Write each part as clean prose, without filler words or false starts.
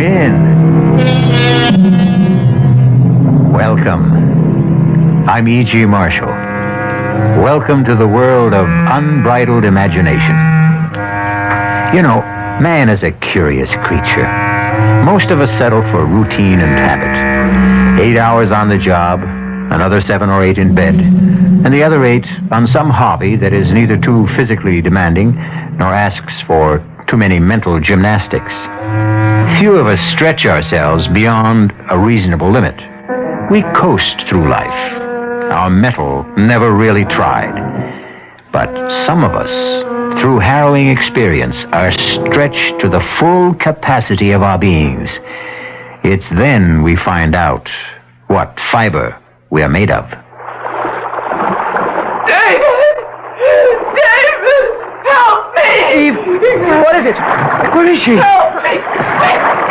in. Welcome. I'm E.G. Marshall. Welcome to the world of unbridled imagination. You know, man is a curious creature. Most of us settle for routine and habit. 8 hours on the job, another 7 or 8 in bed, and the other 8 on some hobby that is neither too physically demanding nor asks for too many mental gymnastics. Few of us stretch ourselves beyond a reasonable limit. We coast through life. Our mettle never really tried. But some of us, through harrowing experience, are stretched to the full capacity of our beings. It's then we find out what fiber we are made of. David! David! Help me! Eve, what is it? Where is she? Help me!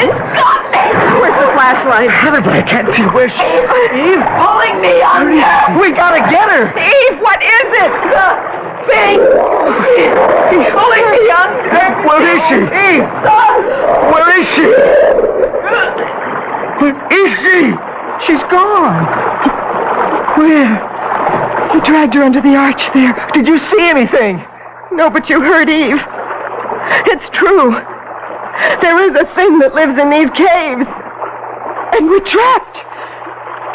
It's got me! Where's the flashlight? Everybody can't see. Where's she? Eve! Pulling me under! We gotta get her! Eve, what is it? The thing! He's pulling me under! Where is she? Eve! Where is she? Where is she? She's gone. Where? You dragged her under the arch there. Did you see anything? No, but you heard Eve. It's true. There is a thing that lives in these caves. And we're trapped.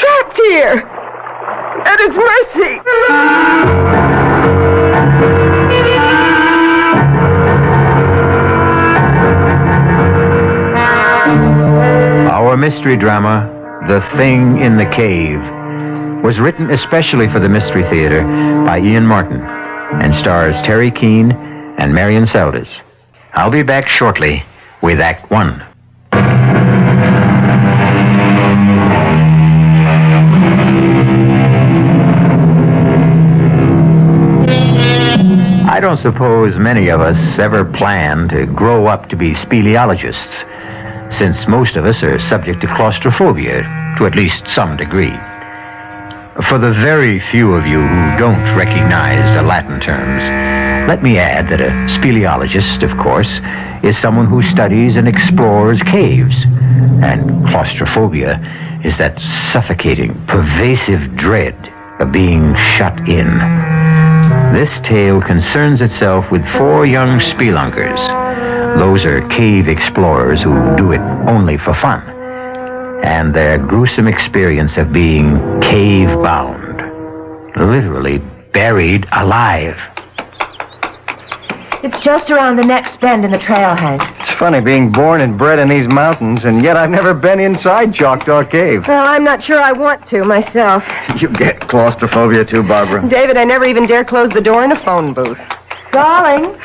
Trapped here. At its mercy. Our mystery drama, The Thing in the Cave, was written especially for the Mystery Theater by Ian Martin and stars Teri, Keane, and Marian Seldes. I'll be back shortly with Act 1. I don't suppose many of us ever plan to grow up to be speleologists, since most of us are subject to claustrophobia to at least some degree. For the very few of you who don't recognize the Latin terms, let me add that a speleologist, of course, is someone who studies and explores caves. And claustrophobia is that suffocating, pervasive dread of being shut in. This tale concerns itself with 4 young spelunkers. Those are cave explorers who do it only for fun, and their gruesome experience of being cave-bound, literally buried alive. It's just around the next bend in the trail, Hank. It's funny being born and bred in these mountains, and yet I've never been inside Choctaw Cave. Well, I'm not sure I want to myself. You get claustrophobia too, Barbara. David, I never even dare close the door in a phone booth. Darling,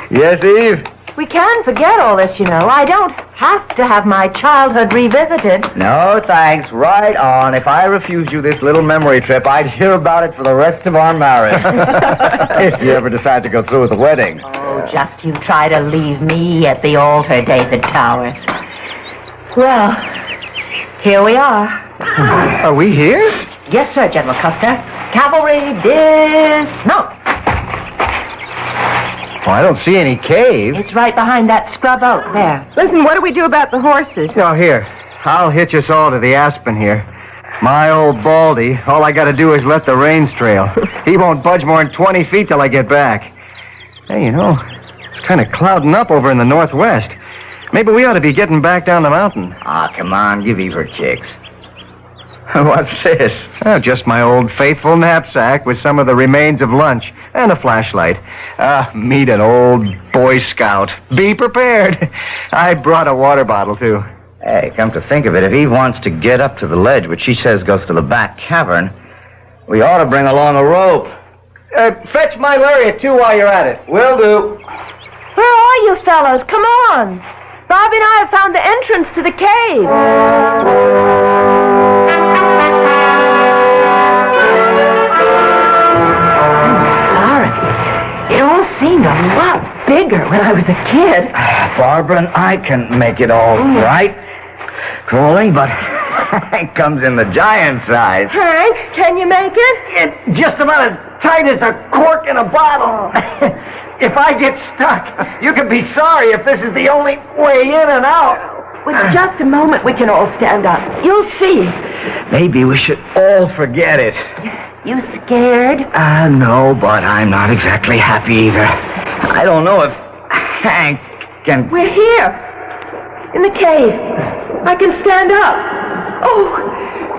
Yes, Eve? we can forget all this, you know. I don't have to have my childhood revisited. No, thanks. Right on. If I refused you this little memory trip, I'd hear about it for the rest of our marriage. If you ever decide to go through with the wedding. Oh, just you try to leave me at the altar, David Towers. Well, here we are. Are we here? Yes, sir, General Custer. Cavalry dismount. Oh, I don't see any cave. It's right behind that scrub oak there. Listen, what do we do about the horses? Oh, here. I'll hitch us all to the aspen here. My old Baldy, all I gotta do is let the reins trail. He won't budge more than 20 feet till I get back. Hey, you know, it's kind of clouding up over in the northwest. Maybe we ought to be getting back down the mountain. Ah, come on. Give Eve her kicks. What's this? Oh, just my old faithful knapsack with some of the remains of lunch and a flashlight. Meet an old Boy Scout. Be prepared. I brought a water bottle, too. Hey, come to think of it, if Eve wants to get up to the ledge, which she says goes to the back cavern, we ought to bring along a rope. Fetch my lariat, too, while you're at it. Will do. Where are you fellows? Come on. Bobby and I have found the entrance to the cave. It all seemed a lot bigger when I was a kid. Barbara and I can make it all right. Crawling, but Hank comes in the giant size. Hank, can you make it? It's just about as tight as a cork in a bottle. If I get stuck, you can be sorry if this is the only way in and out. With just a moment, we can all stand up. You'll see. Maybe we should all forget it. You scared? No, but I'm not exactly happy either. I don't know if Hank can... We're here. In the cave. I can stand up. Oh,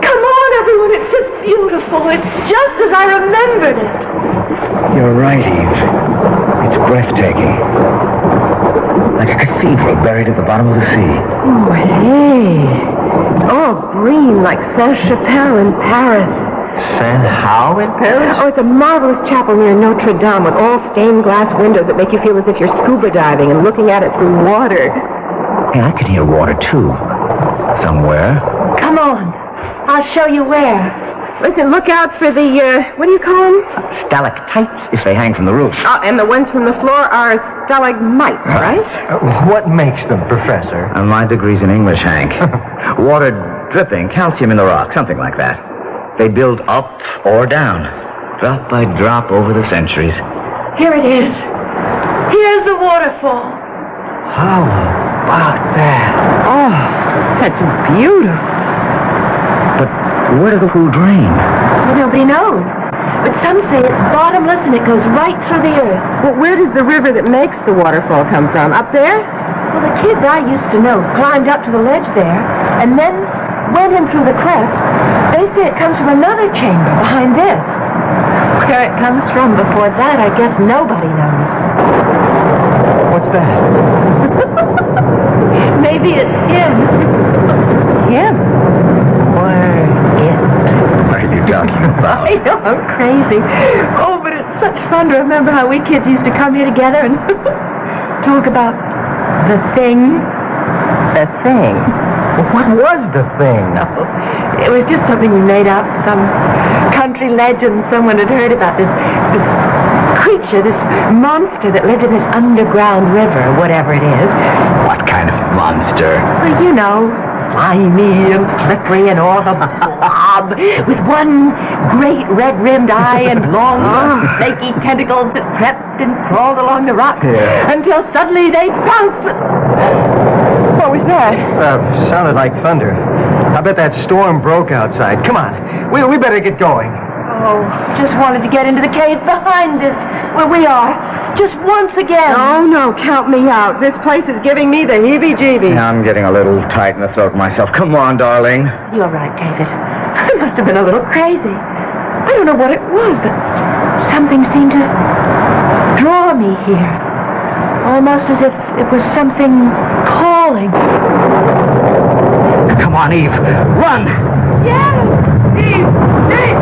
come on, everyone. It's just beautiful. It's just as I remembered it. You're right, Eve. It's breathtaking. Like a cathedral buried at the bottom of the sea. Oh, hey. It's all green like Saint-Chapelle in Paris. Saint-How in Paris? Oh, it's a marvelous chapel near Notre Dame with all stained glass windows that make you feel as if you're scuba diving and looking at it through water. Hey, I can hear water, too. Somewhere. Come on. I'll show you where. Listen, look out for the, what do you call them? Stalactites, if they hang from the roof. Oh, and the ones from the floor are stalagmites, right? What makes them, Professor? My degree's in English, Hank. Water dripping, calcium in the rock, something like that. They build up or down, drop by drop over the centuries. Here it is. Here's the waterfall. How about that? Oh, that's beautiful. But where does the pool drain? Well, nobody knows. But some say it's bottomless and it goes right through the earth. Well, where does the river that makes the waterfall come from? Up there? Well, the kids I used to know climbed up to the ledge there and then went in through the cleft. They say it comes from another chamber behind this. Where it comes from before that, I guess nobody knows. What's that? Maybe it's him. Him? Why? What are you talking about? I know, I'm crazy. Oh, but it's such fun to remember how we kids used to come here together and talk about the thing. The thing. What was the thing? It was just something we made up, some country legend someone had heard about this creature, this monster that lived in this underground river, whatever it is. What kind of monster? Well, you know, slimy and slippery and all the blob, with one great red-rimmed eye and long, snaky tentacles that crept and crawled along the rocks until suddenly they bounced. What was that? Sounded like thunder. I bet that storm broke outside. Come on. We better get going. Oh, just wanted to get into the cave behind us, where we are, just once again. Oh, no, count me out. This place is giving me the heebie-jeebies. I'm getting a little tight in the throat myself. Come on, darling. You're right, David. I must have been a little crazy. I don't know what it was, but something seemed to draw me here. Almost as if it was something calling. Come on, Eve. Run! Yes! Eve,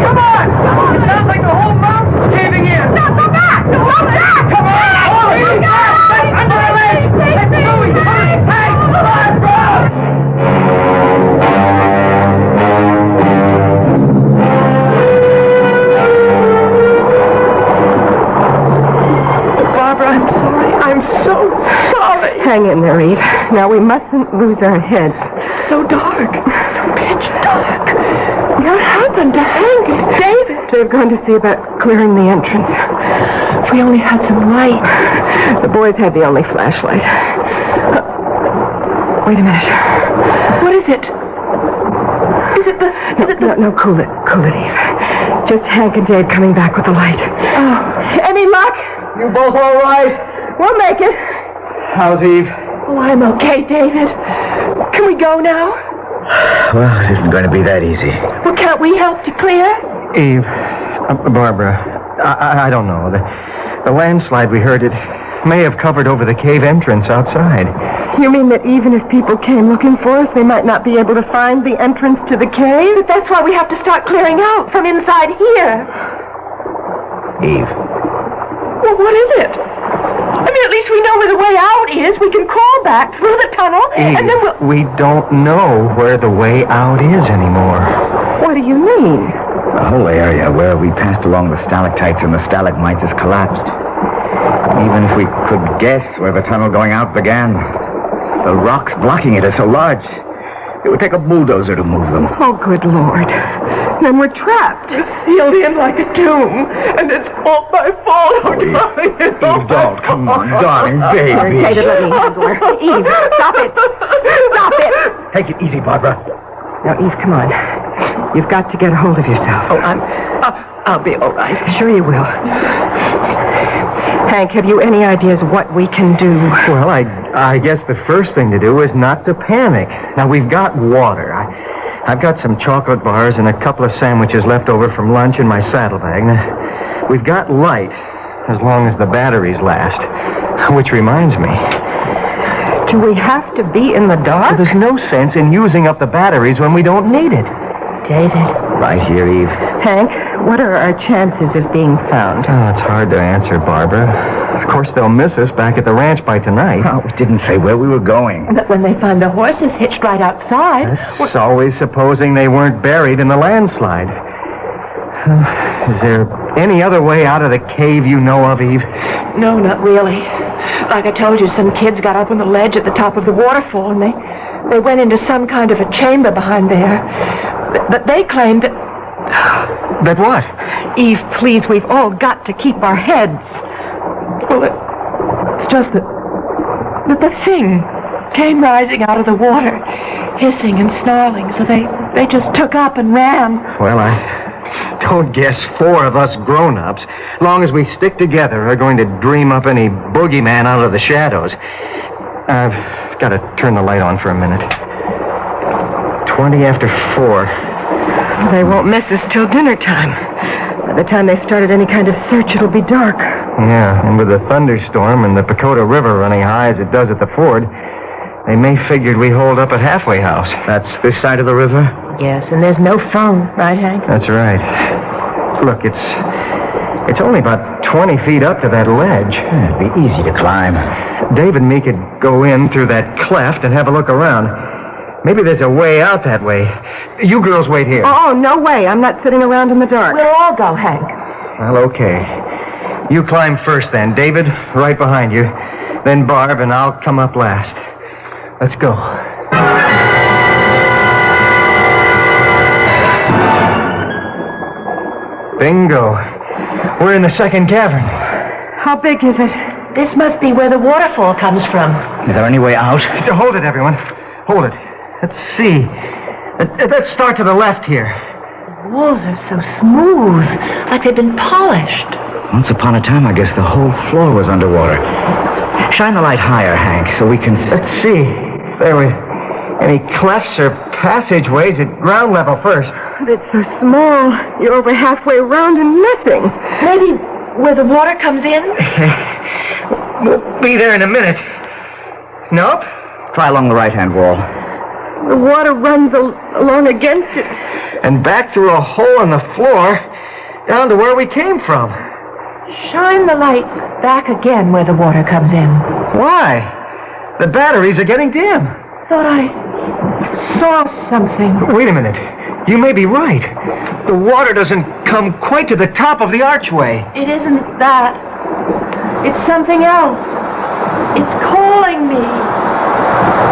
come on! It sounds like the whole mountain's caving in. No, go back! Go back! Come on! All of you! Under the legs! Let's move! Hey, let's go! Barbara, I'm sorry. I'm so sorry. Hang in there, Eve. Now, we mustn't lose our heads. So dark. So pitch dark. What happened to Hank? David? They've gone to see about clearing the entrance. If we only had some light. The boys had the only flashlight. Wait a minute. What is it? Is it the... No, cool it, Eve. Just Hank and Dave coming back with the light. Oh, any luck? You both all right? We'll make it. How's Eve? Oh, I'm okay, David. Can we go now? Well, it isn't going to be that easy. Well, can't we help to clear? Eve, Barbara, I don't know. The landslide we heard, it may have covered over the cave entrance outside. You mean that even if people came looking for us, they might not be able to find the entrance to the cave? But that's why we have to start clearing out from inside here. Eve. Well, what is it? I mean, at least we know where the way out is. We can crawl back through the tunnel, and then we'll... We don't know where the way out is anymore. What do you mean? The whole area where we passed along the stalactites and the stalagmites has collapsed. Even if we could guess where the tunnel going out began, the rocks blocking it are so large, it would take a bulldozer to move them. Oh, good Lord. Then we're trapped. We're sealed in like a tomb, and it's all my fault. Oh, darling, it's all my Don't, come on, fault. darling, baby. David, let me handle her. Eve, stop it. Stop it. Take it easy, Barbara. Now, Eve, come on. You've got to get a hold of yourself. Oh, I'll be all right. Sure you will. Hank, have you any ideas what we can do? Well, I guess the first thing to do is not to panic. Now, we've got water. I've got some chocolate bars and a couple of sandwiches left over from lunch in my saddlebag. Now, we've got light, as long as the batteries last. Which reminds me, Do we have to be in the dark? there's no sense in using up the batteries when we don't need it. David, Right here, Eve. Hank, what are our chances of being found? Oh, it's hard to answer, Barbara. Of course, they'll miss us back at the ranch by tonight. Oh, we didn't say where we were going. but when they find the horses hitched right outside... That's always supposing they weren't buried in the landslide. Is there any other way out of the cave you know of, Eve? No, not really. Like I told you, some kids got up on the ledge at the top of the waterfall, and they went into some kind of a chamber behind there. But they claimed that... That what? Eve, please, we've all got to keep our heads. Well, it's just that the thing came rising out of the water, hissing and snarling, so they just took up and ran. Well, I don't guess four of us grown-ups, long as we stick together, are going to dream up any boogeyman out of the shadows. I've got to turn the light on for a minute. 20 after 4. They won't miss us till dinner time. By the time they started any kind of search, it'll be dark. Yeah, and with the thunderstorm and the Pacoda River running high as it does at the ford, they may figured we holed up at Halfway House. That's this side of the river? Yes, and there's no phone, right, Hank? That's right. Look, it's only about 20 feet up to that ledge. It'd be easy to climb. Dave and me could go in through that cleft and have a look around. Maybe there's a way out that way. You girls wait here. Oh, no way. I'm not sitting around in the dark. We'll all go, Hank. Well, okay. You climb first then. David, right behind you. Then Barb, and I'll come up last. Let's go. Bingo. We're in the second cavern. How big is it? This must be where the waterfall comes from. Is there any way out? Hold it, everyone. Hold it. Let's see. Let's start to the left here. The walls are so smooth, like they've been polished. Once upon a time, I guess the whole floor was underwater. Shine the light higher, Hank, so we can... Let's see. There we... Any clefts or passageways at ground level first. It's so small. You're over halfway around and nothing. Maybe where the water comes in? We'll be there in a minute. Nope. Try along the right-hand wall. The water runs along against it. And back through a hole in the floor, down to where we came from. Shine the light back again where the water comes in. Why? The batteries are getting dim. Thought I saw something. Wait a minute. You may be right. The water doesn't come quite to the top of the archway. It isn't that. It's something else. It's calling me.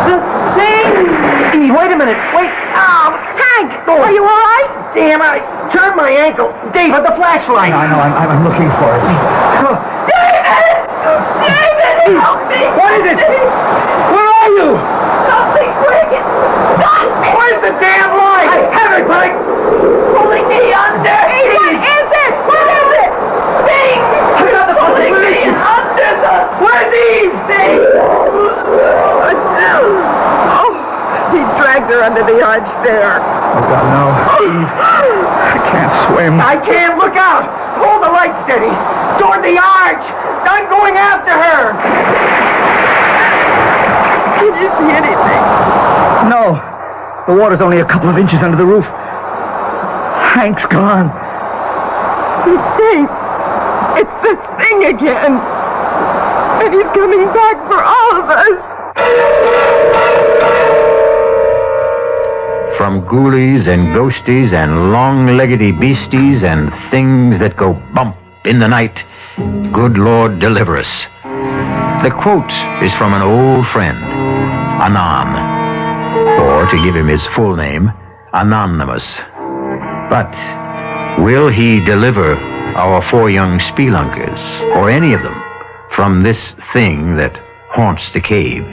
The thing! Wait a minute. Wait. Oh, Hank! Are you all right? Damn, I turned my ankle. David, the flashlight. I know, I'm looking for it. David! David, help me! What is it? Where are you? Something quick! Stop me! Where's the damn light? I have it, but Pulling me under! What is it? What is it? Thing! Pulling me under the... where's Eve? Thing! Oh, he dragged her under the arch there. Oh, God, no. I can't swim. I can't. Look out. Hold the light steady. Toward the arch. I'm going after her. Did you see anything? No. The water's only a couple of inches under the roof. Hank's gone. The thing. It's the thing again. And he's coming back for all of us. From ghoulies and ghosties and long-leggedy beasties and things that go bump in the night, good Lord deliver us. The quote is from an old friend, Anan, or to give him his full name, Anonymous. But will he deliver our 4 young spelunkers, or any of them, from this thing that haunts the cave?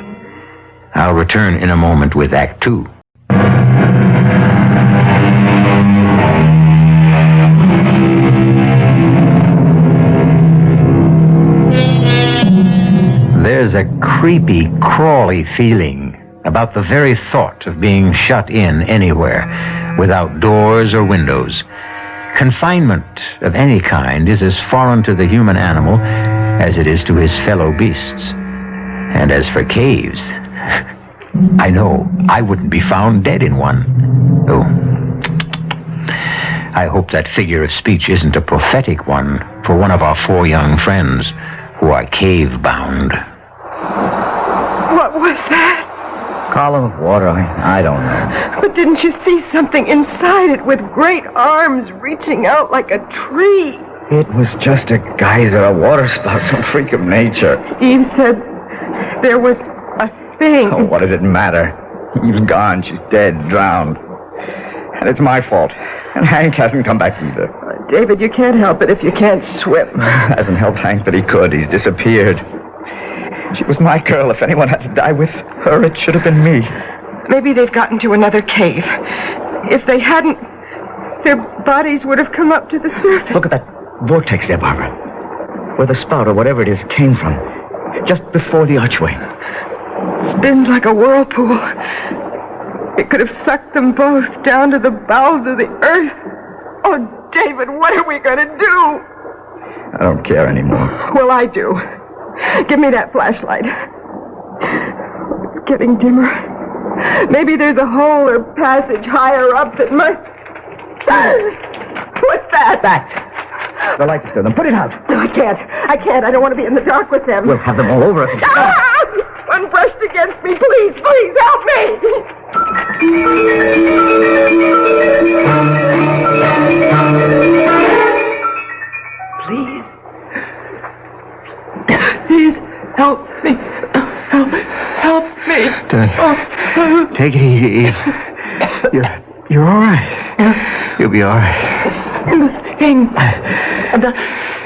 I'll return in a moment with Act 2. There's a creepy, crawly feeling about the very thought of being shut in anywhere, without doors or windows. Confinement of any kind is as foreign to the human animal as it is to his fellow beasts. And as for caves, I know I wouldn't be found dead in one. Oh, I hope that figure of speech isn't a prophetic one for one of our 4 young friends who are cave-bound. What was that? Column of water, I don't know. But didn't you see something inside it with great arms reaching out like a tree? It was just a geyser, a water spout, some freak of nature. Eve said there was a thing. Oh, what does it matter? Eve's gone. She's dead, drowned. And it's my fault. And Hank hasn't come back either. David, you can't help it if you can't swim. Hasn't helped Hank that he could. He's disappeared. She was my girl. If anyone had to die with her, it should have been me. Maybe they've gotten to another cave. If they hadn't, their bodies would have come up to the surface. Look at that vortex there, Barbara. Where the spout, or whatever it is, came from. Just before the archway. Spins like a whirlpool. It could have sucked them both down to the bowels of the earth. Oh, David, what are we going to do? I don't care anymore. Well, I do. Give me that flashlight. It's getting dimmer. Maybe there's a hole or passage higher up that might... What's that? That. The light is still them. Put it out. No, I can't. I don't want to be in the dark with them. We'll have them all over us. One brushed against me. Please help me. Please, help me. Help me. Take it easy, Eve. You're all right. You'll be all right. The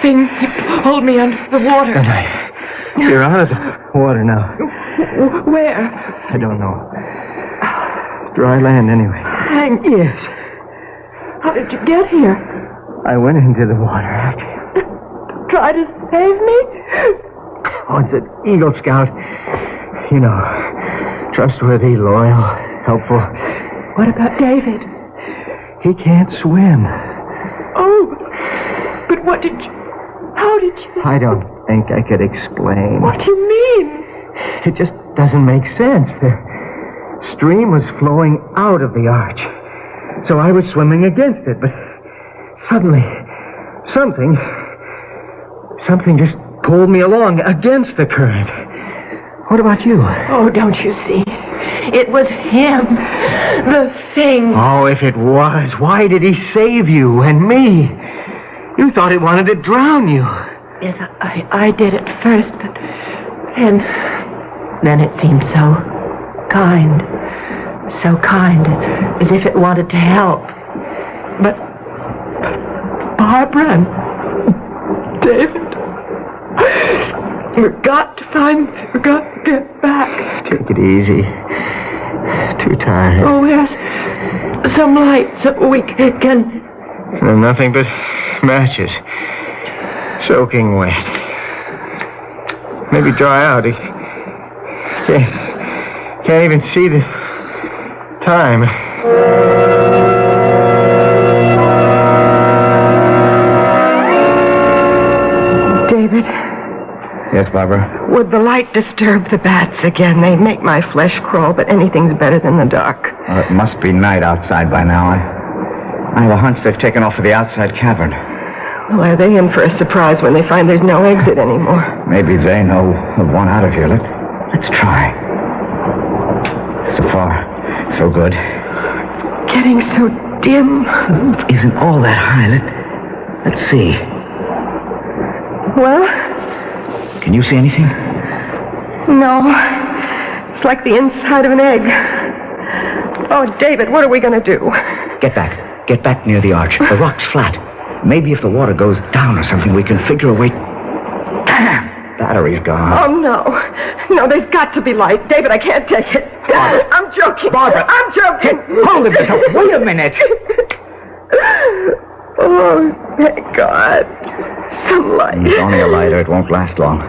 thing pulled me under the water. You're out of the water now. Where? I don't know. Dry land, anyway. Hank. Yes. How did you get here? I went into the water after you. Try to save me? Oh, it's an Eagle Scout. You know, trustworthy, loyal, helpful. What about David? He can't swim. Oh, but how did you... I don't think I could explain. What do you mean? It just doesn't make sense. The stream was flowing out of the arch. So I was swimming against it, but suddenly, something just pulled me along against the current. What about you? Oh, don't you see? It was him. The thing. Oh, if it was, why did he save you and me? You thought it wanted to drown you. Yes, I did at first, but then it seemed so kind, as if it wanted to help. But Barbara and David, we've got to get back. Take it easy. Too tired. Oh, yes, some light so we can... No, nothing but matches. Soaking wet. Maybe dry out. Can't even see the time. David, Yes, Barbara? would the light disturb the bats again? They make my flesh crawl, but anything's better than the dark. Well, it must be night outside by now. I have a hunch they've taken off for the outside cavern. Well, are they in for a surprise when they find there's no exit anymore? Maybe they know of one out of here. Let's try. So far, so good. It's getting so dim. The roof isn't all that high. Let's see. Well, Can you see anything? no. It's like the inside of an egg. Oh, David, what are we going to do? Get back. Get back near the arch. The rock's flat. Maybe if the water goes down or something, we can figure a way... Damn! Battery's gone. Oh, no. No, there's got to be light. David, I can't take it. Barbara. I'm joking. Barbara. I'm joking. Hold it, Bill. Wait a minute. Oh, thank God. Some light. It's only a lighter. It won't last long.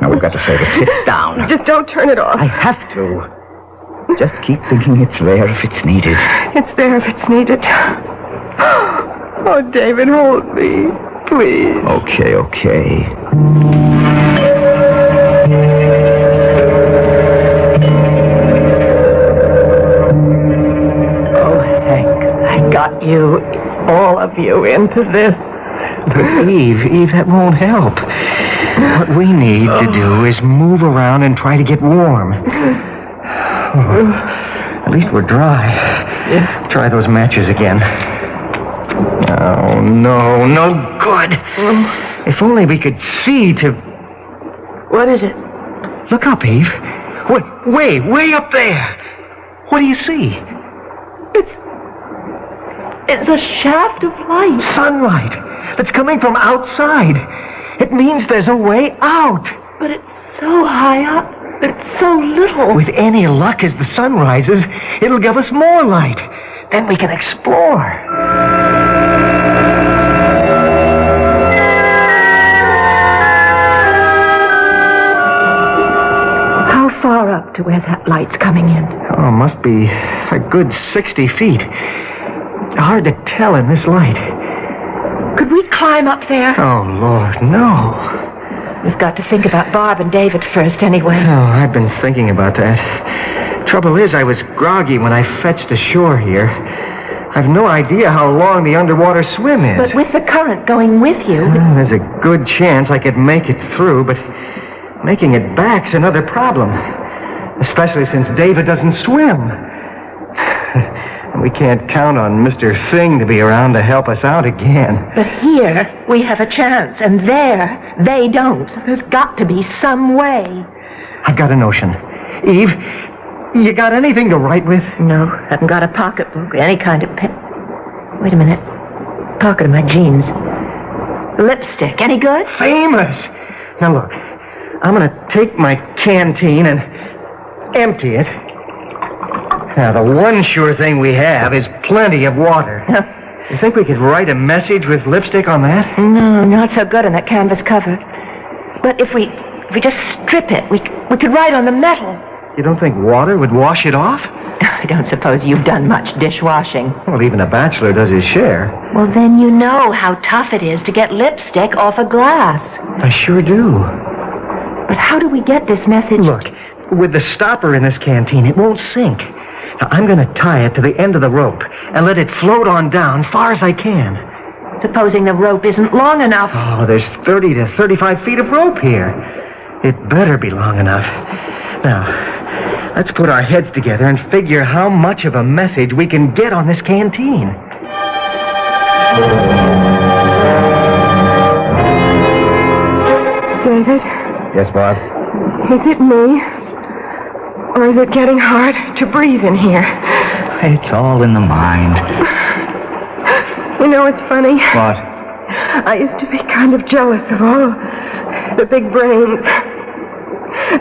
Now, we've got to save it. Sit down. Just don't turn it off. I have to. Just keep thinking it's there if it's needed. It's there if it's needed. Oh, David, hold me. Please. Okay. Oh, Hank, I got you, all of you, into this. But Eve, that won't help. What we need to do is move around and try to get warm. At least we're dry. Yeah. Try those matches again. Oh, no good. If only we could see to... What is it? Look up, Eve. Way up there. What do you see? It's a shaft of light. Sunlight that's coming from outside. It means there's a way out. But it's so high up. It's so little. With any luck, as the sun rises, it'll give us more light. Then we can explore. How far up to where that light's coming in? Oh, must be a good 60 feet. Hard to tell in this light. Could we climb up there? Oh, Lord, no. We've got to think about Barb and David first anyway. Oh, I've been thinking about that. Trouble is, I was groggy when I fetched ashore here. I've no idea how long the underwater swim is. But with the current going with you... Well, there's a good chance I could make it through, but making it back's another problem. Especially since David doesn't swim. We can't count on Mr. Thing to be around to help us out again. But here, we have a chance, and there, they don't. So there's got to be some way. I've got a notion. Eve, you got anything to write with? No, haven't got a pocketbook or any kind of pen. Wait a minute. Pocket of my jeans. Lipstick, any good? Famous! Now look, I'm gonna take my canteen and empty it. Now, the one sure thing we have is plenty of water. You think we could write a message with lipstick on that? No, not so good on that canvas cover. But if we just strip it, we could write on the metal. You don't think water would wash it off? I don't suppose you've done much dishwashing. Well, even a bachelor does his share. Well, then you know how tough it is to get lipstick off a glass. I sure do. But how do we get this message? Look, with the stopper in this canteen, it won't sink. Now, I'm going to tie it to the end of the rope and let it float on down far as I can. Supposing the rope isn't long enough. Oh, there's 30 to 35 feet of rope here. It better be long enough. Now, let's put our heads together and figure how much of a message we can get on this canteen. David, Yes, Bob? is it me? Or is it getting hard to breathe in here? It's all in the mind. You know, it's funny. What? I used to be kind of jealous of all the big brains.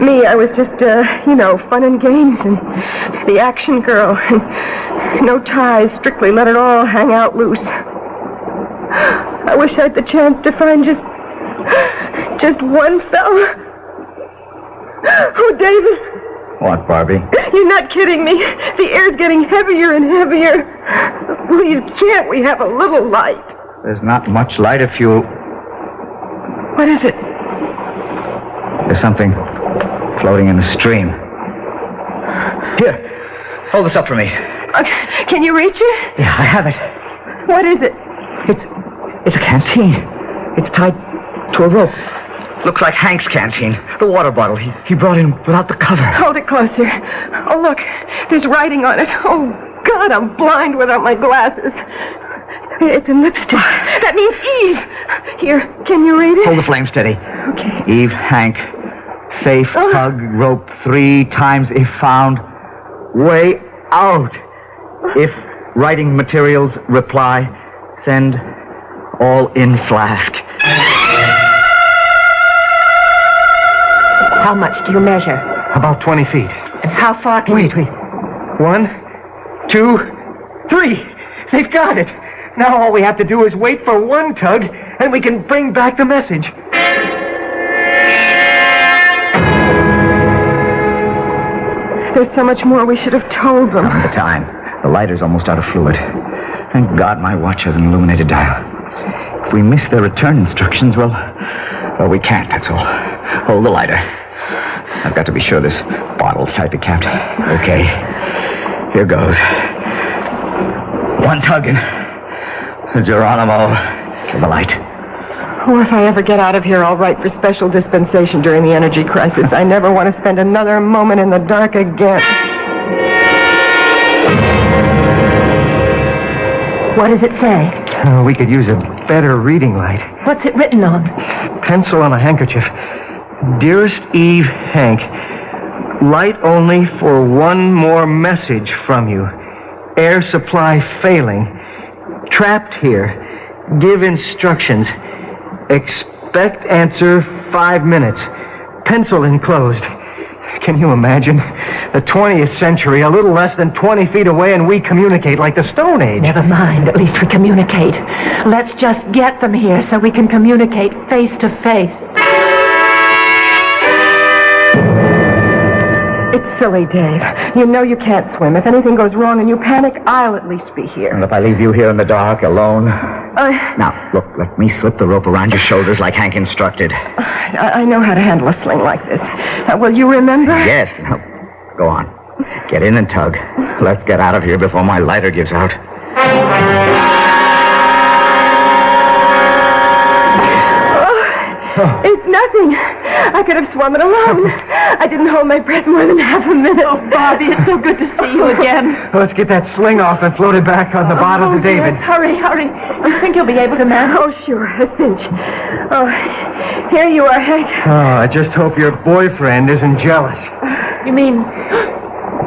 Me, I was just, fun and games and the action girl. And no ties, strictly let it all hang out loose. I wish I had the chance to find just one fella. Oh, David. What, Barbie? You're not kidding me. The air's getting heavier and heavier. Please, can't we have a little light? There's not much light if you... What is it? There's something floating in the stream. Here, hold this up for me. Can you reach it? Yeah, I have it. What is it? It's a canteen. It's tied to a rope. Looks like Hank's canteen. The water bottle he brought in without the cover. Hold it closer. Oh, look. There's writing on it. Oh, God, I'm blind without my glasses. It's in lipstick. That means Eve. Here, can you read it? Hold the flame steady. Okay. Eve, Hank, safe, hug, rope 3 times if found. Way out. If writing materials, reply, send, all in flask. How much do you measure? About 20 feet. And how far can Wait. 1, 2, 3. They've got it. Now all we have to do is wait for one tug, and we can bring back the message. There's so much more we should have told them. Not the time. The lighter's almost out of fluid. Thank God my watch has an illuminated dial. If we miss their return instructions, well, we can't, that's all. Hold the lighter. I've got to be sure this bottle's tightly capped. Okay. Here goes. One tugging. Geronimo, kill the light. Or if I ever get out of here, I'll write for special dispensation during the energy crisis. I never want to spend another moment in the dark again. What does it say? We could use a better reading light. What's it written on? Pencil on a handkerchief. Dearest Eve, Hank, light only for one more message from you. Air supply failing. Trapped here. Give instructions. Expect answer 5 minutes. Pencil enclosed. Can you imagine? The 20th century, a little less than 20 feet away, and we communicate like the Stone Age. Never mind, at least we communicate. Let's just get them here so we can communicate face to face. It's silly, Dave. You know you can't swim. If anything goes wrong and you panic, I'll at least be here. And if I leave you here in the dark, alone? Now, look, let me slip the rope around your shoulders like Hank instructed. I know how to handle a sling like this. Will you remember? Yes. Now, go on. Get in and tug. Let's get out of here before my lighter gives out. It's nothing. I could have swum it alone. I didn't hold my breath more than half a minute. Oh, Bobby, it's so good to see you again. Let's get that sling off and float it back on the bottom of the David. Yes, hurry. You think you'll be able to manage? Oh, sure, a cinch. Oh, here you are, Hank. Oh, I just hope your boyfriend isn't jealous. You mean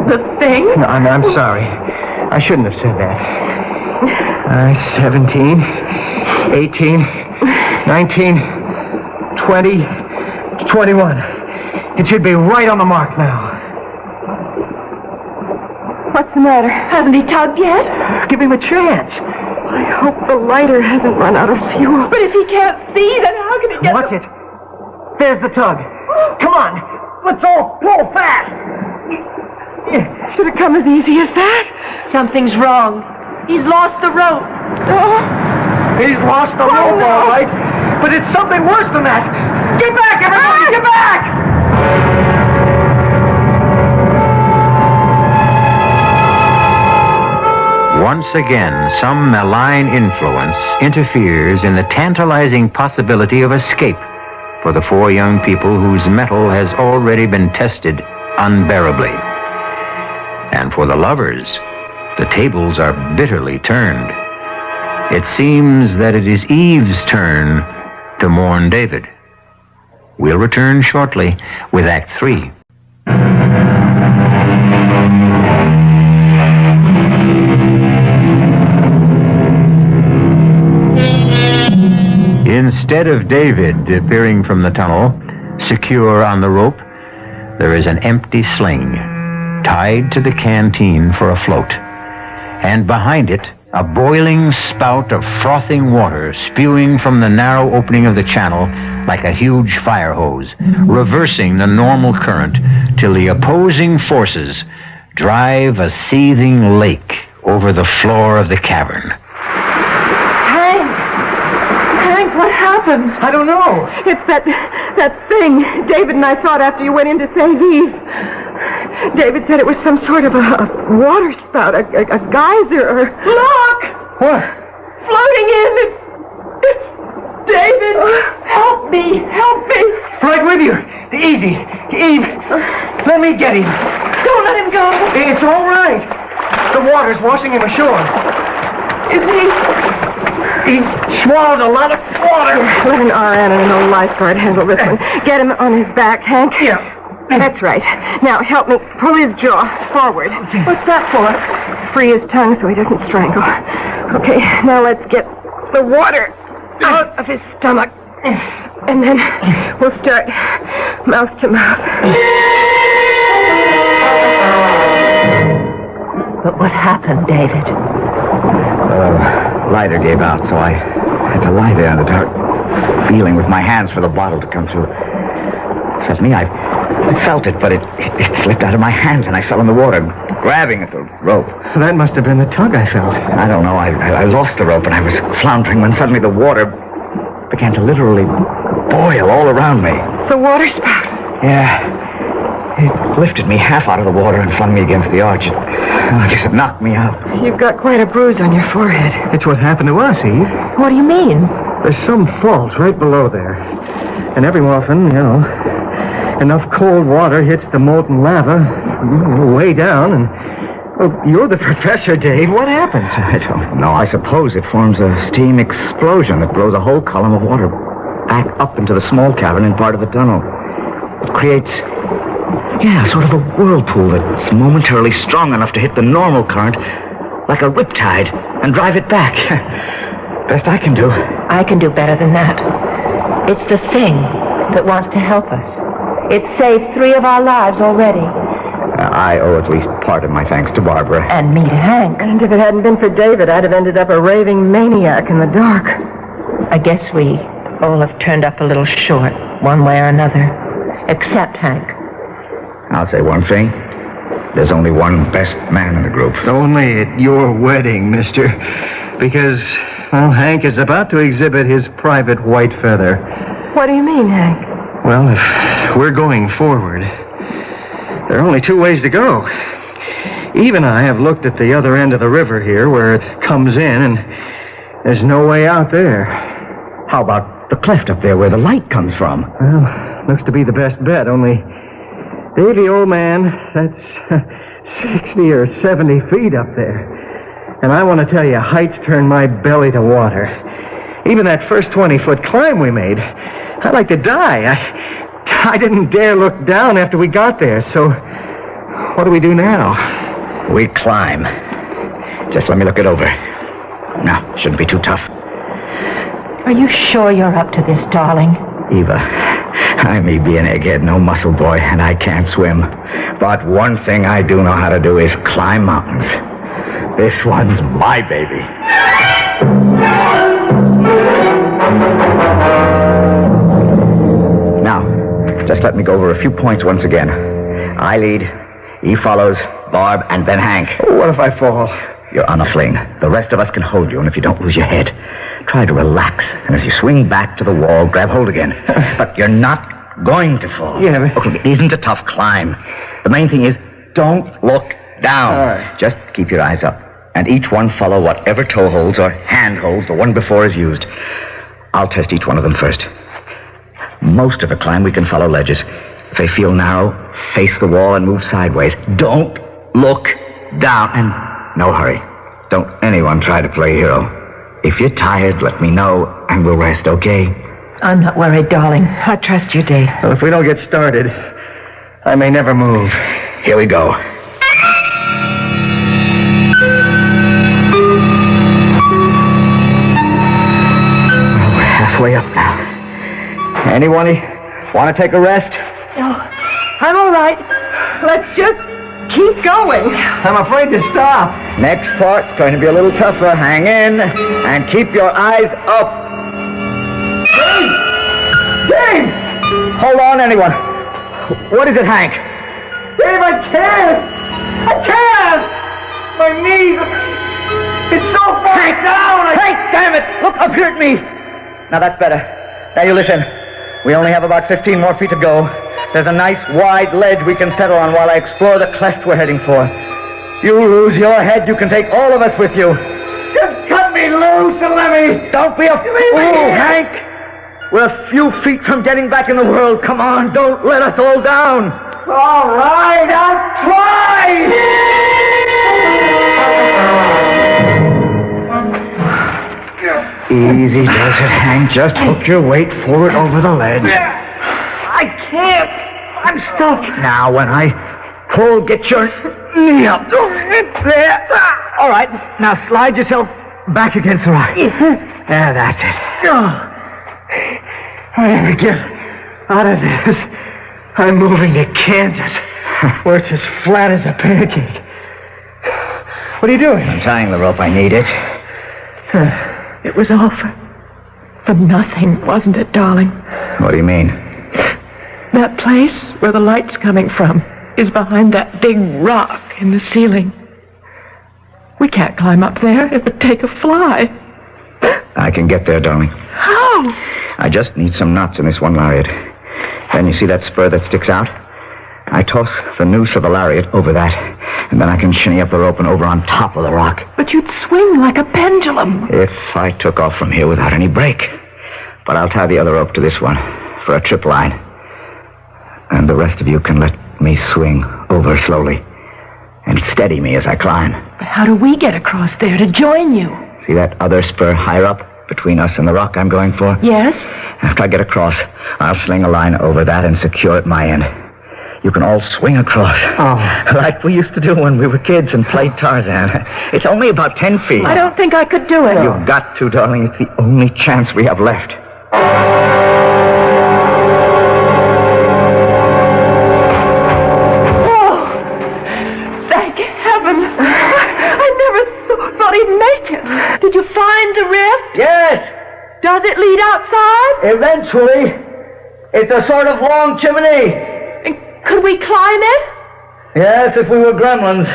the thing? No, I'm sorry. I shouldn't have said that. 17, 18, 19, 20, 21. It should be right on the mark now. What's the matter? Hasn't he tugged yet? Give him a chance. I hope the lighter hasn't run out of fuel. But if he can't see, then how can he get... Watch it. There's the tug. Come on. Let's all pull fast. Should it come as easy as that? Something's wrong. He's lost the rope. Oh, He's lost the rope, no. all right. But it's something worse than that. Get back, everybody! Get back! Once again, some malign influence interferes in the tantalizing possibility of escape for the 4 young people whose mettle has already been tested unbearably. And for the lovers, the tables are bitterly turned. It seems that it is Eve's turn to mourn David. We'll return shortly with Act 3. Instead of David appearing from the tunnel, secure on the rope, there is an empty sling tied to the canteen for a float. And behind it, a boiling spout of frothing water spewing from the narrow opening of the channel like a huge fire hose, reversing the normal current till the opposing forces drive a seething lake over the floor of the cavern. Hank, what happened? I don't know. it's that thing David and I thought after you went in to save Eve. David said it was some sort of a water spout, a geyser, or... Look! What? Floating in! It's David! Help me! Right with you. Easy. Eve, let me get him. Don't let him go! It's all right. The water's washing him ashore. Is he... He swallowed a lot of water. Let an RN and a lifeguard handle this one. Get him on his back, Hank. Yeah. That's right. Now, help me pull his jaw forward. What's that for? free his tongue so he doesn't strangle. Okay, now let's get the water out of his stomach. And then we'll start mouth to mouth. But what happened, David? Lighter gave out, so I had to lie there in the dark, feeling with my hands for the bottle to come through. Suddenly, I felt it, but it slipped out of my hands, and I fell in the water, grabbing at the rope. That must have been the tug I felt. I don't know. I lost the rope, and I was floundering when suddenly the water began to literally boil all around me. The water spout. Yeah. It lifted me half out of the water and flung me against the arch. I guess it knocked me out. You've got quite a bruise on your forehead. It's what happened to us, Eve. What do you mean? There's some fault right below there. And every often, enough cold water hits the molten lava way down, and... Well, you're the professor, Dave. What happens? I don't know. I suppose it forms a steam explosion that blows a whole column of water back up into the small cavern in part of the tunnel. It creates, sort of a whirlpool that's momentarily strong enough to hit the normal current like a riptide and drive it back. Best I can do. I can do better than that. It's the thing that wants to help us. It's saved 3 of our lives already. I owe at least part of my thanks to Barbara. And me to Hank. And if it hadn't been for David, I'd have ended up a raving maniac in the dark. I guess we all have turned up a little short, one way or another. Except Hank. I'll say one thing. There's only one best man in the group. Only at your wedding, mister. Because, Hank is about to exhibit his private white feather. What do you mean, Hank? Well, if we're going forward, there are only 2 ways to go. Eve and I have looked at the other end of the river here where it comes in, and there's no way out there. How about the cleft up there where the light comes from? Well, looks to be the best bet, only... Davy, old man, that's 60 or 70 feet up there. And I want to tell you, heights turn my belly to water. Even that first 20-foot climb we made, I'd like to die. I didn't dare look down after we got there, so what do we do now? We climb. Just let me look it over. No, shouldn't be too tough. Are you sure you're up to this, darling? Eva, I may be an egghead, no muscle boy, and I can't swim. But one thing I do know how to do is climb mountains. This one's my baby. Now, just let me go over a few points once again. I lead, Eve follows, Barb, and then Hank. What if I fall? You're on a sling. The rest of us can hold you, and if you don't lose your head, try to relax. And as you swing back to the wall, grab hold again. But you're not going to fall. Yeah, but... Okay, it isn't a tough climb. The main thing is, don't look down. All right. Just keep your eyes up. And each one follow whatever toe holds or hand holds the one before is used. I'll test each one of them first. Most of the climb we can follow ledges. If they feel narrow, face the wall and move sideways. Don't look down. And no hurry. Don't anyone try to play hero. If you're tired, let me know and we'll rest, okay? I'm not worried, darling. I trust you, Dave. Well, if we don't get started, I may never move. Here we go. We're halfway up now. Anyone want to take a rest? No, I'm all right. Let's just keep going. I'm afraid to stop. Next part's going to be a little tougher. Hang in and keep your eyes up. Dave! Hold on, anyone. What is it, Hank? Dave, I can't! My knees... It's so far down! Hank, damn it! Look up here at me! Now that's better. Now you listen. We only have about 15 more feet to go. There's a nice wide ledge we can settle on while I explore the cleft we're heading for. You lose your head, you can take all of us with you. Just cut me loose and let me... Don't be a fool, Hank! We're a few feet from getting back in the world. Come on, don't let us all down. All right, I'll try! Easy does it, Hank. Just hook your weight forward over the ledge. I can't. I'm stuck. Now, when I Hold, get your knee up. There. All right, now slide yourself back against the rock. Yeah, that's it. I never get out of this. I'm moving to Kansas, where it's as flat as a pancake. What are you doing? I'm tying the rope. I need it. It was all for nothing, wasn't it, darling? What do you mean? That place where the light's coming from is behind that big rock in the ceiling. We can't climb up there. It would take a fly. I can get there, darling. How? I just need some knots in this one lariat. Then you see that spur that sticks out? I toss the noose of the lariat over that, and then I can shinny up the rope and over on top of the rock. But you'd swing like a pendulum. If I took off from here without any break. But I'll tie the other rope to this one for a trip line. And the rest of you can let me swing over slowly and steady me as I climb. But how do we get across there to join you? See that other spur higher up between us and the rock I'm going for? Yes? After I get across, I'll sling a line over that and secure at my end. You can all swing across. Oh. Like we used to do when we were kids and played Tarzan. It's only about 10 feet. I don't think I could do it. You've got to, darling. It's the only chance we have left. Oh, thank heaven. I never thought he'd make it. Did you find the rift? Yes, Does it lead outside? eventually. It's a sort of long chimney. Could we climb it? Yes, if we were gremlins.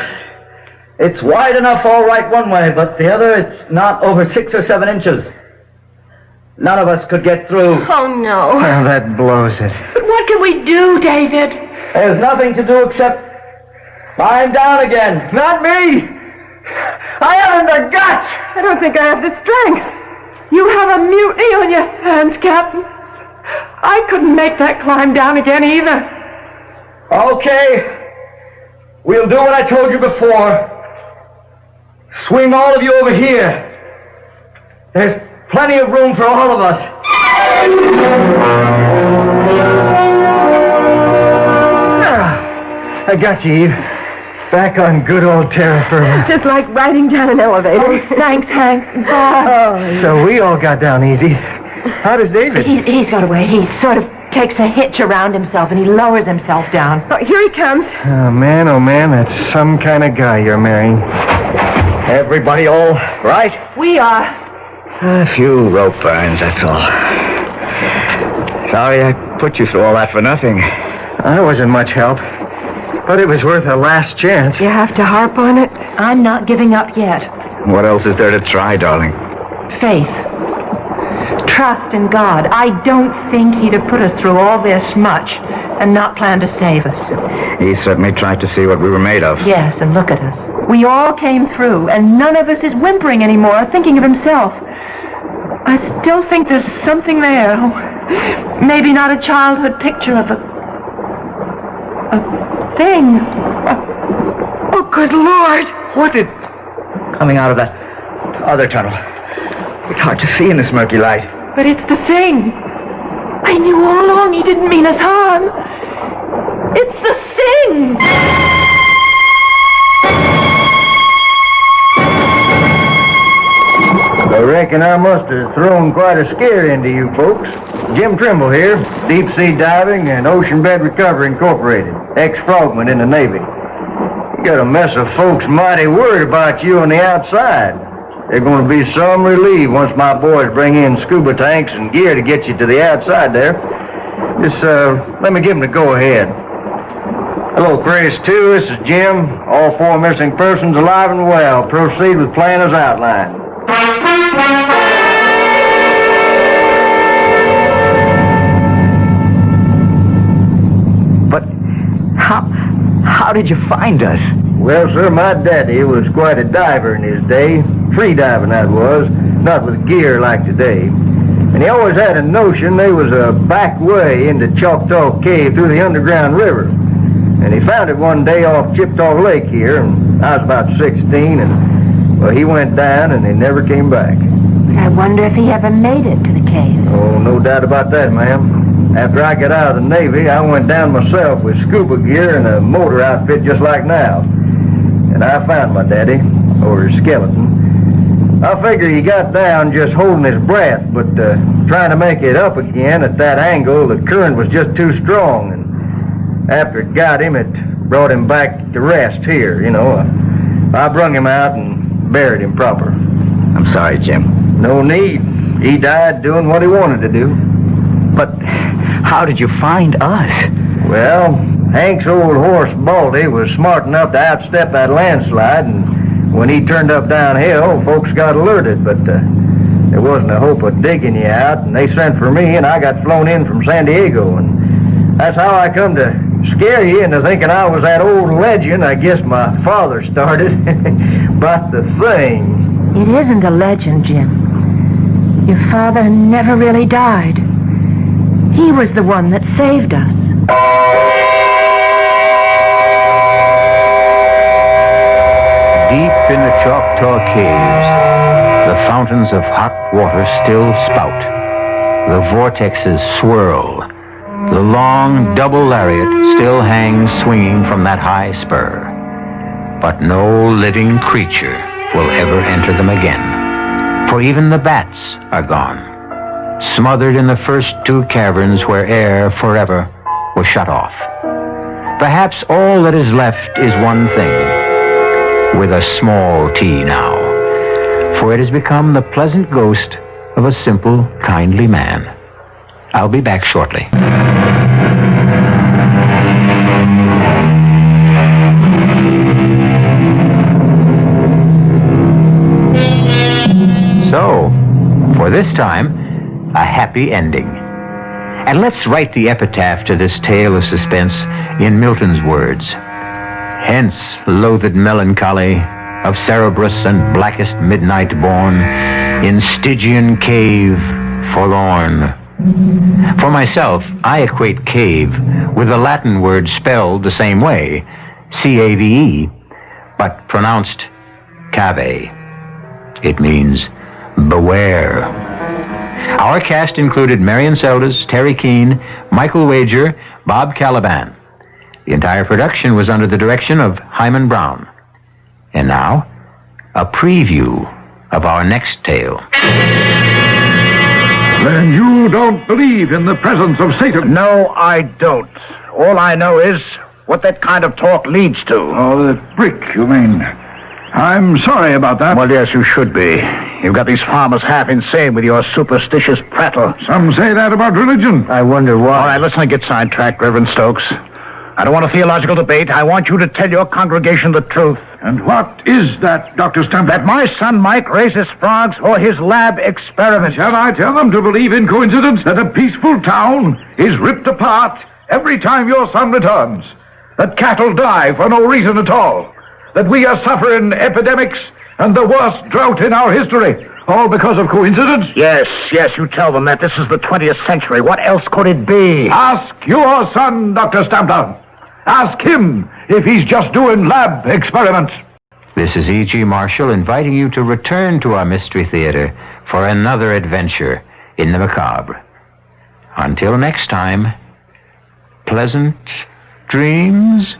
It's wide enough all right one way, but the other, it's not over 6 or 7 inches. None of us could get through. Oh, no. Well, that blows it. But what can we do, David? There's nothing to do except climb down again. Not me! I haven't the guts! I don't think I have the strength. You have a mutiny on your hands, Captain. I couldn't make that climb down again either. Okay. We'll do what I told you before. Swing all of you over here. There's plenty of room for all of us. I got you, Eve. Back on good old terra firma. Just like riding down an elevator. Oh, thanks, Hank. So we all got down easy. How does David? He's got away. He sort of takes a hitch around himself and he lowers himself down. Oh, here he comes. Oh, man, that's some kind of guy you're marrying. Everybody all right? We are. A few rope burns, that's all. Sorry I put you through all that for nothing. I wasn't much help, but it was worth a last chance. You have to harp on it. I'm not giving up yet. What else is there to try, darling? Faith. Trust in God. I don't think he'd have put us through all this much and not planned to save us. He certainly tried to see what we were made of. Yes, and look at us. We all came through, and none of us is whimpering anymore, thinking of himself. I still think there's something there. Oh, maybe not a childhood picture of a thing. Oh, good Lord. What did... Coming out of that other tunnel. It's hard to see in this murky light. But it's the thing. I knew all along he didn't mean us harm. It's the thing. I reckon I must have thrown quite a scare into you folks. Jim Trimble here, Deep Sea Diving and Ocean Bed Recovery Incorporated, ex-frogman in the Navy. You got a mess of folks mighty worried about you on the outside. They're going to be some relieved once my boys bring in scuba tanks and gear to get you to the outside there. Just, let me give them the go-ahead. Hello, Chris 2, this is Jim. All 4 missing persons alive and well. Proceed with plan as outlined. But how did you find us? Well, sir, my daddy was quite a diver in his day. Free diving, that was. Not with gear like today. And he always had a notion there was a back way into Choctaw Cave through the underground river. And he found it one day off Chippewa Lake here, and I was about 16, and, well, he went down and he never came back. I wonder if he ever made it to the caves. Oh, no doubt about that, ma'am. After I got out of the Navy, I went down myself with scuba gear and a motor outfit just like now. And I found my daddy, or his skeleton. I figure he got down just holding his breath, but trying to make it up again at that angle, the current was just too strong. And after it got him, it brought him back to rest here, you know. I brung him out and buried him proper. I'm sorry, Jim. No need. He died doing what he wanted to do. But how did you find us? Well, Hank's old horse, Baldy, was smart enough to outstep that landslide, and when he turned up downhill, folks got alerted, but there wasn't a hope of digging you out, and they sent for me, and I got flown in from San Diego, and that's how I come to scare you into thinking I was that old legend I guess my father started. But the thing... It isn't a legend, Jim. Your father never really died. He was the one that saved us. Deep in the Choctaw Caves, the fountains of hot water still spout. The vortexes swirl. The long double lariat still hangs swinging from that high spur. But no living creature will ever enter them again. For even the bats are gone, smothered in the first two caverns where air forever was shut off. Perhaps all that is left is one thing, with a small t now, for it has become the pleasant ghost of a simple, kindly man. I'll be back shortly. So, for this time, a happy ending. And let's write the epitaph to this tale of suspense in Milton's words. Hence, loathed melancholy, of Cerberus and blackest midnight born, in Stygian cave forlorn. For myself, I equate cave with the Latin word spelled the same way, C-A-V-E, but pronounced cave. It means beware. Our cast included Marian, Seldes, Teri, Keane, Michael Wager, Bob Kaliban. The entire production was under the direction of Hyman Brown. And now, a preview of our next tale. Then you don't believe in the presence of Satan? No, I don't. All I know is what that kind of talk leads to. Oh, the brick, you mean? I'm sorry about that. Well, yes, you should be. You've got these farmers half insane with your superstitious prattle. Some say that about religion. I wonder why... All right, let's not get sidetracked, Reverend Stokes. I don't want a theological debate. I want you to tell your congregation the truth. And what is that, Dr. Stamper? That my son Mike raises frogs for his lab experiment. Shall I tell them to believe in coincidence that a peaceful town is ripped apart every time your son returns? That cattle die for no reason at all? That we are suffering epidemics and the worst drought in our history, all because of coincidence? Yes, you tell them that this is the 20th century. What else could it be? Ask your son, Dr. Stamper. Ask him if he's just doing lab experiments. This is E.G. Marshall inviting you to return to our Mystery Theater for another adventure in the macabre. Until next time, pleasant dreams.